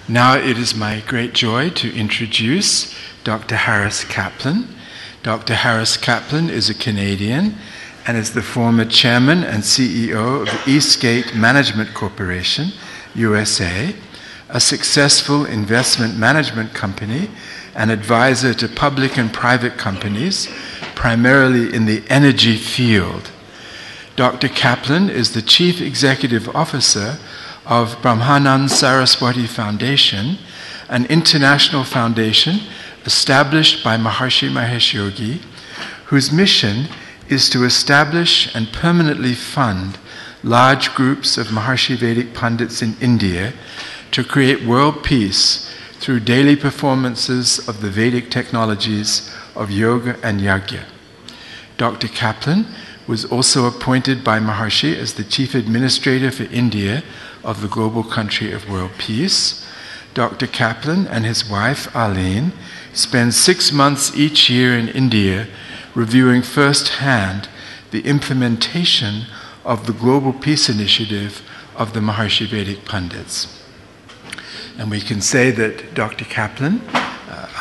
Now it is my great joy to introduce Dr. Harris Kaplan. Dr. Harris Kaplan is a Canadian and is the former chairman and CEO of Eastgate Management Corporation, USA, a successful investment management company and advisor to public and private companies, primarily in the energy field. Dr. Kaplan is the Chief Executive Officer of Brahmanand Saraswati Foundation, an international foundation established by Maharishi Mahesh Yogi, whose mission is to establish and permanently fund large groups of Maharishi Vedic Pandits in India to create world peace through daily performances of the Vedic technologies of yoga and yajna. Dr. Kaplan was also appointed by Maharishi as the Chief Administrator for India of the global country of world peace. Dr. Kaplan and his wife, Arlene, spend 6 months each year in India reviewing firsthand the implementation of the Global Peace Initiative of the Maharishi Vedic Pandits. And we can say that Dr. Kaplan,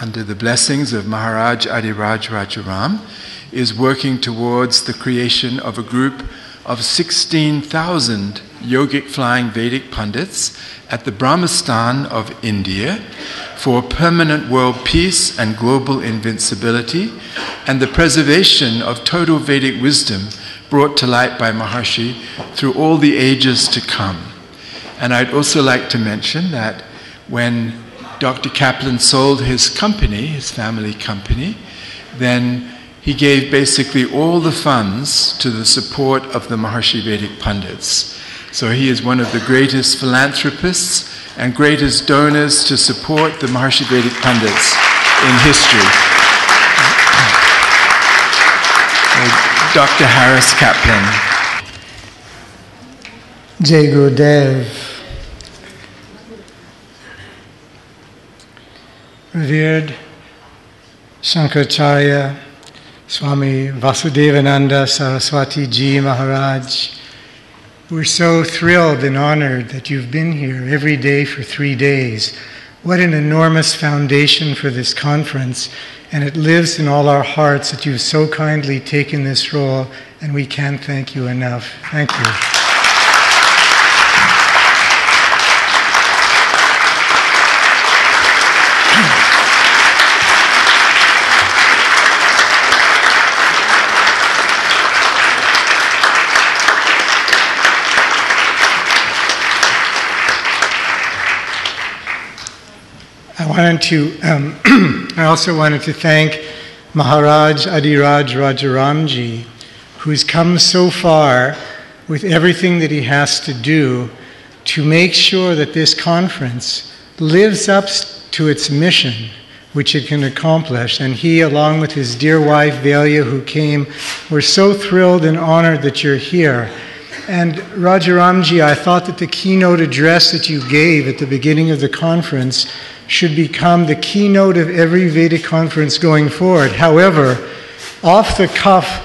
under the blessings of Maharaj Adiraj Rajaram, is working towards the creation of a group of 16,000 yogic flying Vedic Pandits at the Brahmastan of India for permanent world peace and global invincibility and the preservation of total Vedic wisdom brought to light by Maharishi through all the ages to come. And I'd also like to mention that when Dr. Kaplan sold his company, his family company, then he gave basically all the funds to the support of the Maharishi Vedic Pandits. So he is one of the greatest philanthropists and greatest donors to support the Maharishi Vedic Pandits in history. Dr. Harris Kaplan. Jai Gurudev. Revered Shankaracharya, Swami Vasudevananda Saraswati Ji Maharaj, we're so thrilled and honored that you've been here every day for 3 days. What an enormous foundation for this conference, and it lives in all our hearts that you've so kindly taken this role, and we can't thank you enough. Thank you. I also wanted to thank Maharaj Adiraj Rajaramji, who's come so far with everything that he has to do to make sure that this conference lives up to its mission, which it can accomplish. And he, along with his dear wife, Velia, who came, we're so thrilled and honored that you're here. And Rajaramji, I thought that the keynote address that you gave at the beginning of the conference should become the keynote of every Vedic conference going forward. However, off the cuff,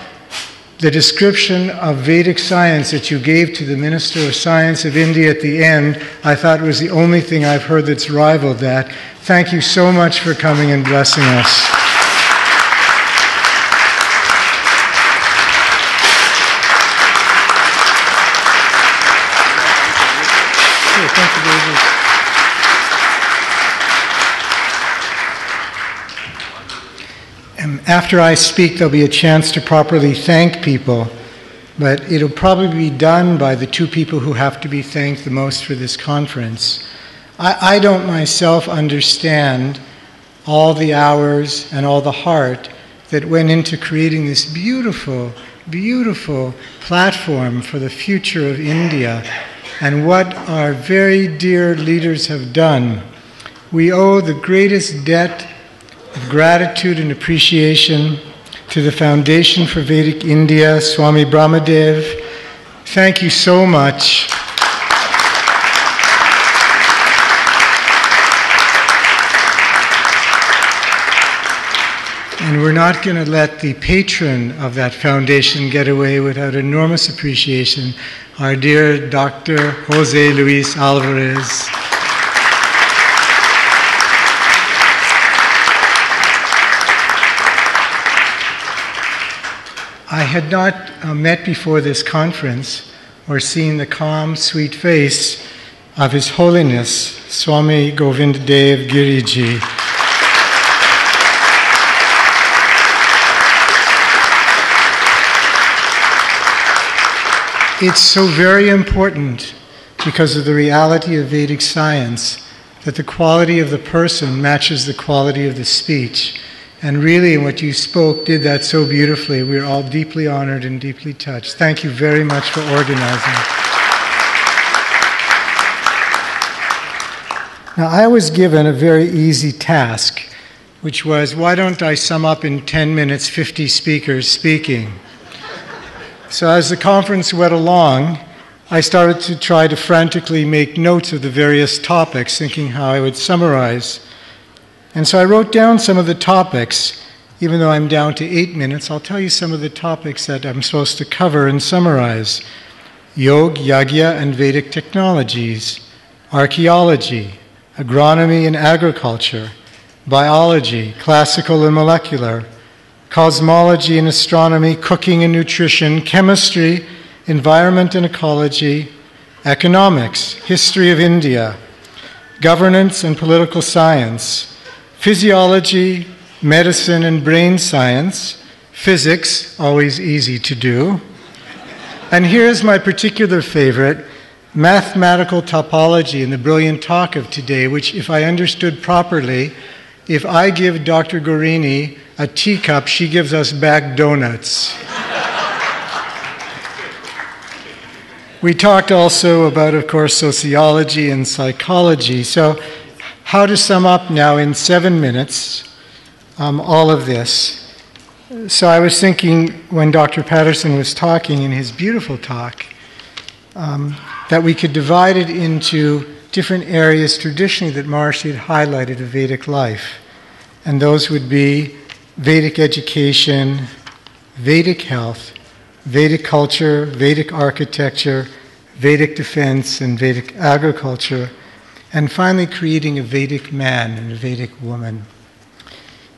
the description of Vedic science that you gave to the Minister of Science of India at the end, I thought was the only thing I've heard that's rivaled that. Thank you so much for coming and blessing us. Thank you, David. After I speak, there'll be a chance to properly thank people, but it'll probably be done by the two people who have to be thanked the most for this conference. I don't myself understand all the hours and all the heart that went into creating this beautiful, beautiful platform for the future of India and what our very dear leaders have done. We owe the greatest debt of gratitude and appreciation to the Foundation for Vedic India, Swami Brahmadev. Thank you so much. And we're not going to let the patron of that foundation get away without enormous appreciation, our dear Dr. Jose Luis Alvarez. I had not met before this conference or seen the calm, sweet face of His Holiness, Swami Govind Dev Giriji. It's so very important because of the reality of Vedic science that the quality of the person matches the quality of the speech. And really, what you spoke did that so beautifully. We're all deeply honored and deeply touched. Thank you very much for organizing. Now, I was given a very easy task, which was, why don't I sum up in 10 minutes 50 speakers speaking? So as the conference went along, I started to try to frantically make notes of the various topics, thinking how I would summarize. And so I wrote down some of the topics. Even though I'm down to 8 minutes, I'll tell you some of the topics that I'm supposed to cover and summarize. Yoga, Yagya, and Vedic technologies, archaeology, agronomy and agriculture, biology, classical and molecular, cosmology and astronomy, cooking and nutrition, chemistry, environment and ecology, economics, history of India, governance and political science, physiology, medicine and brain science, physics, always easy to do. And here's my particular favorite, mathematical topology, and the brilliant talk of today, which, if I understood properly, if I give Dr. Gorini a teacup, she gives us back donuts. We talked also about, of course, sociology and psychology. So how to sum up now in 7 minutes all of this. So I was thinking when Dr. Patterson was talking in his beautiful talk that we could divide it into different areas traditionally that Maharishi had highlighted of Vedic life. And those would be Vedic education, Vedic health, Vedic culture, Vedic architecture, Vedic defense, and Vedic agriculture, and finally creating a Vedic man and a Vedic woman.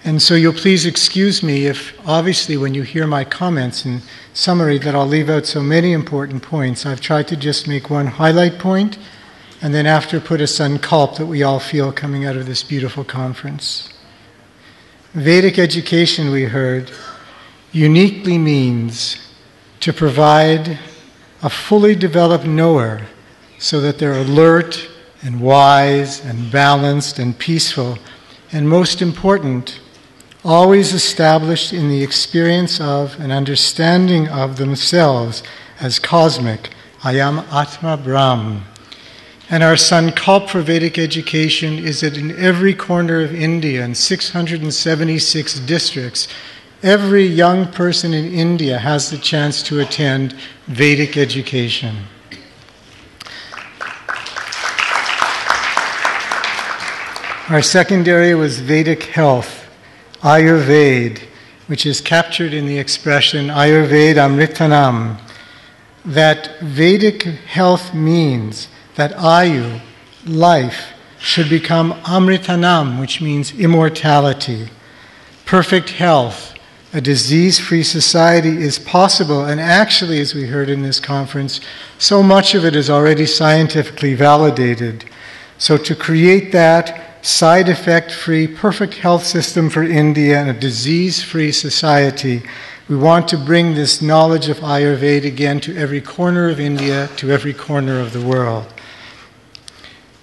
And so you'll please excuse me if, obviously, when you hear my comments in summary, that I'll leave out so many important points. I've tried to just make one highlight point, and then after put a sankalp that we all feel coming out of this beautiful conference. Vedic education, we heard, uniquely means to provide a fully developed knower so that they're alert and wise and balanced and peaceful, and most important, always established in the experience of and understanding of themselves as cosmic, Ayam Atma Brahm. And our sankalp for Vedic education is that in every corner of India, in 676 districts, every young person in India has the chance to attend Vedic education. Our second area was Vedic health, Ayurveda, which is captured in the expression Ayurveda Amritanam, that Vedic health means that Ayu, life, should become Amritanam, which means immortality. Perfect health, a disease-free society is possible, and actually, as we heard in this conference, so much of it is already scientifically validated. So to create that side effect-free, perfect health system for India and a disease-free society, we want to bring this knowledge of Ayurveda again to every corner of India, to every corner of the world.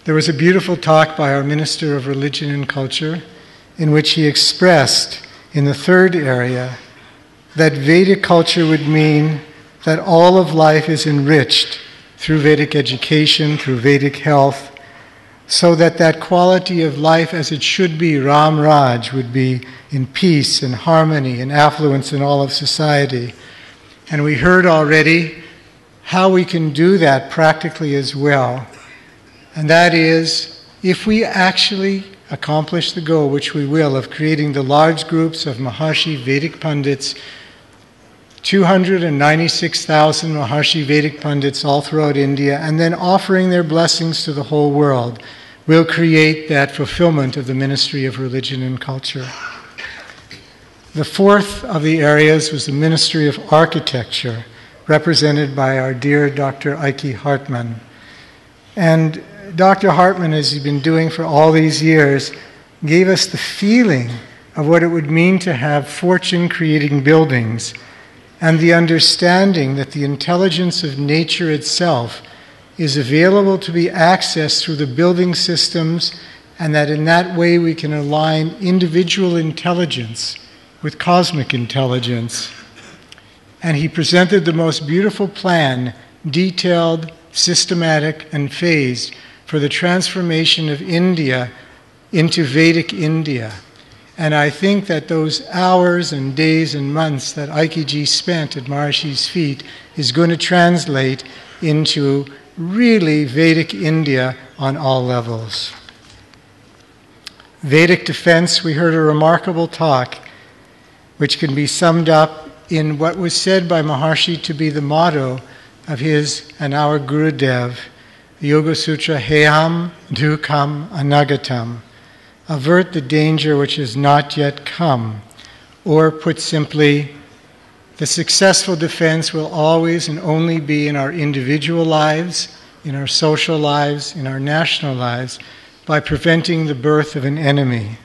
There was a beautiful talk by our Minister of Religion and Culture in which he expressed in the third area that Vedic culture would mean that all of life is enriched through Vedic education, through Vedic health, so that that quality of life as it should be, Ram Raj, would be in peace and harmony and affluence in all of society. And we heard already how we can do that practically as well. And that is, if we actually accomplish the goal, which we will, of creating the large groups of Maharshi Vedic Pandits, 296,000 Maharshi Vedic Pandits all throughout India, and then offering their blessings to the whole world, will create that fulfillment of the ministry of religion and culture. The fourth of the areas was the Ministry of Architecture, represented by our dear Dr. Eike Hartmann. And Dr. Hartmann, as he's been doing for all these years, gave us the feeling of what it would mean to have fortune-creating buildings and the understanding that the intelligence of nature itself is available to be accessed through the building systems, and that in that way we can align individual intelligence with cosmic intelligence. And he presented the most beautiful plan, detailed, systematic, and phased, for the transformation of India into Vedic India. And I think that those hours and days and months that Eike spent at Maharishi's feet is going to translate into really Vedic India on all levels. Vedic Defence, we heard a remarkable talk which can be summed up in what was said by Maharshi to be the motto of his and our Gurudev, the Yoga Sutra, Heyam Dukam Anagatam, avert the danger which has not yet come. Or put simply, the successful defense will always and only be in our individual lives, in our social lives, in our national lives, by preventing the birth of an enemy.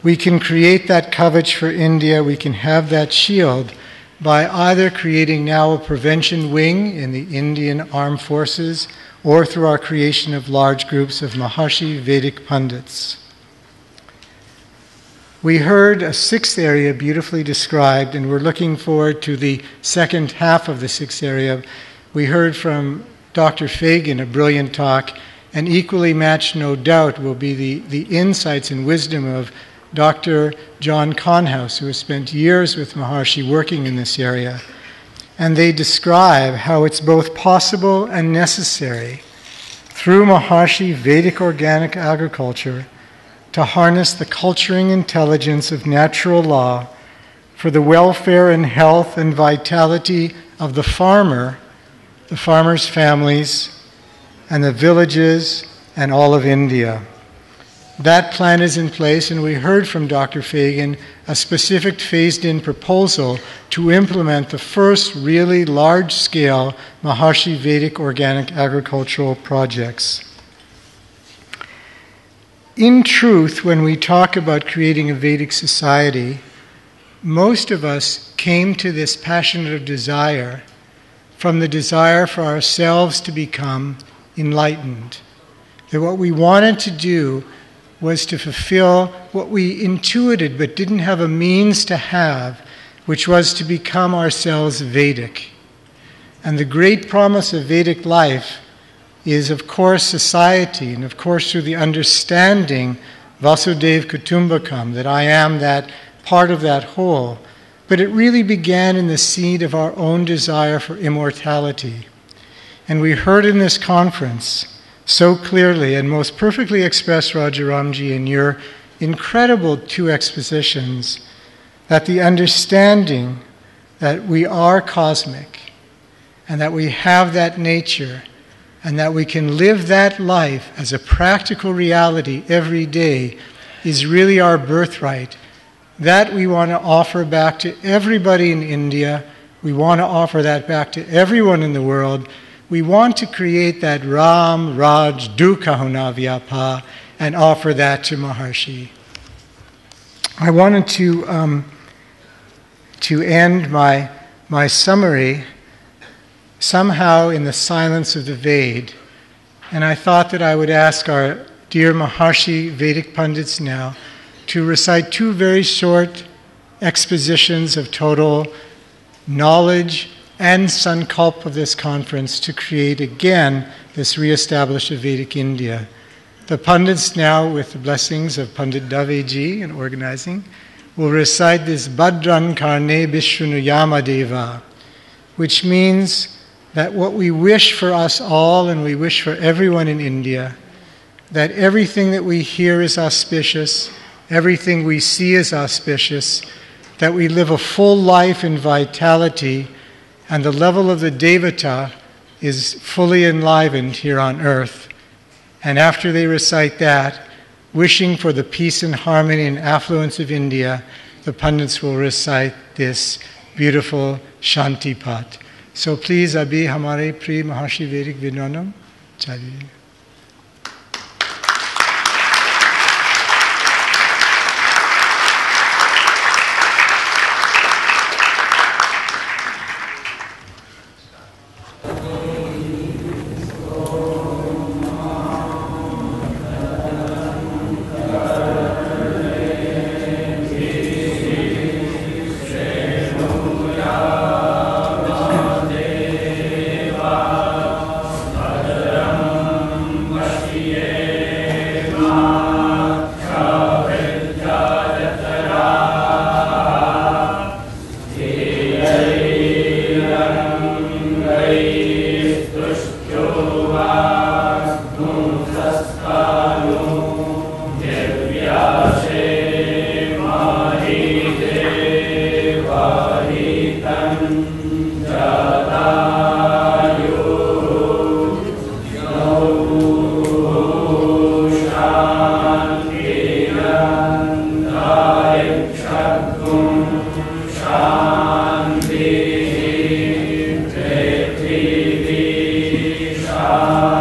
We can create that kavach for India, we can have that shield by either creating now a prevention wing in the Indian armed forces or through our creation of large groups of Maharshi Vedic Pundits. We heard a sixth area beautifully described, and we're looking forward to the second half of the sixth area. We heard from Dr. Fagan a brilliant talk, and equally matched, no doubt, will be the insights and wisdom of Dr. John Conhouse, who has spent years with Maharshi working in this area. And they describe how it's both possible and necessary through Maharshi Vedic organic agriculture to harness the culturing intelligence of natural law for the welfare and health and vitality of the farmer, the farmers' families, and the villages, and all of India. That plan is in place, and we heard from Dr. Fagan a specific phased-in proposal to implement the first really large-scale Maharshi Vedic organic agricultural projects. In truth, when we talk about creating a Vedic society, most of us came to this passionate desire from the desire for ourselves to become enlightened. That what we wanted to do was to fulfill what we intuited but didn't have a means to have, which was to become ourselves Vedic. And the great promise of Vedic life is, of course, society, and of course through the understanding, Vasudev Kutumbakam, that I am that part of that whole. But it really began in the seed of our own desire for immortality. And we heard in this conference so clearly and most perfectly expressed, Rajaramji, in your incredible two expositions, that the understanding that we are cosmic and that we have that nature and that we can live that life as a practical reality every day is really our birthright. That we want to offer back to everybody in India. We want to offer that back to everyone in the world. We want to create that Ram, Raj, Dukkha Hunavyapa and offer that to Maharshi. I wanted to end my summary somehow in the silence of the Ved. And I thought that I would ask our dear Maharshi Vedic Pundits now to recite two very short expositions of total knowledge and sankalp of this conference to create again this re-established Vedic India. The Pundits now, with the blessings of Pandit Daveji in organizing, will recite this Bhadran Karne Bishrunuyama Deva, which means that what we wish for us all and we wish for everyone in India, that everything that we hear is auspicious, everything we see is auspicious, that we live a full life in vitality, and the level of the Devata is fully enlivened here on earth. And after they recite that, wishing for the peace and harmony and affluence of India, the pundits will recite this beautiful Shanti Path. So please, Abhi, Hamare Priya Maharshi Vedic Vinanam, chaliye. Shah